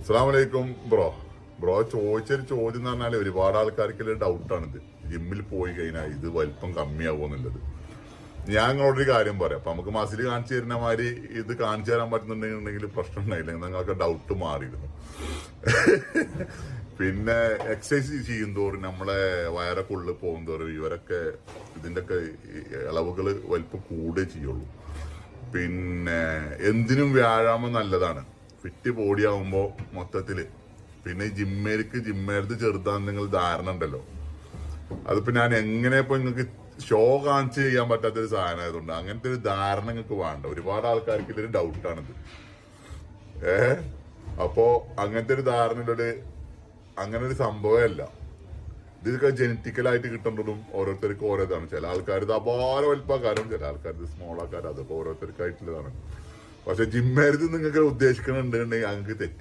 അസ്സലാമലൈക്കും ബ്രോ ചോദിച്ചൊരു ചോദ്യം എന്ന് പറഞ്ഞാൽ ഒരുപാട് ആൾക്കാർക്കുള്ള ഡൗട്ടാണിത്. ജിമ്മിൽ പോയി കഴിഞ്ഞാൽ ഇത് വലിപ്പം കമ്മിയാവുമെന്നുള്ളത്. ഞാൻ നിങ്ങളോടൊരു കാര്യം പറയാം. അപ്പൊ നമുക്ക് മസിൽ കാണിച്ചു തരുന്ന മാതിരി ഇത് കാണിച്ചു തരാൻ പറ്റുന്നുണ്ടെങ്കിൽ പ്രശ്നം ഉണ്ടായില്ല, നിങ്ങൾക്ക് ഡൗട്ട് മാറിയിരുന്നു. പിന്നെ എക്സസൈസ് ചെയ്യുന്തോറും നമ്മളെ വയറൊക്കെ ഉള്ളിൽ പോകുന്തോറും ഇവരൊക്കെ ഇതിൻ്റെയൊക്കെ ഇളവുകൾ വലിപ്പം കൂടുകയേ ചെയ്യുള്ളൂ. പിന്നെ എന്തിനും വ്യായാമം നല്ലതാണ്. ഫിറ്റ് ബോഡി ആകുമ്പോൾ മൊത്തത്തില്. പിന്നെ ജിമ്മേർക്ക് ചെറുതാന്ന് നിങ്ങൾ ധാരണ ഉണ്ടല്ലോ. അതിപ്പോ ഞാൻ എങ്ങനെ ഇപ്പൊ നിങ്ങൾക്ക് ഷോ കാണിച്ച് ചെയ്യാൻ പറ്റാത്തൊരു സാധനം ആയതുകൊണ്ട് അങ്ങനത്തെ ഒരു ധാരണ നിങ്ങൾക്ക് വേണ്ട. ഒരുപാട് ആൾക്കാർക്ക് ഇതൊരു ഡൗട്ടാണിത്. അപ്പോ അങ്ങനത്തെ ഒരു ധാരണയുടെ അങ്ങനെ ഒരു സംഭവമല്ല. ഇതൊക്കെ ജനറ്റിക്കലായിട്ട് കിട്ടുന്നതും ഓരോരുത്തർക്കും ഓരോ ഇതാണ്. ചില ആൾക്കാർ ഇത് അപാര വലിപ്പക്കാരും, ചില ആൾക്കാർ ഇത് സ്മോൾ ആക്കാരും. അതൊക്കെ ഓരോരുത്തർക്കായിട്ടുള്ളതാണ്. പക്ഷെ ജിമ്മേരുത് നിങ്ങൾക്ക് ഉദ്ദേശിക്കുന്നുണ്ടെങ്കിൽ ഞങ്ങൾക്ക് തെറ്റി.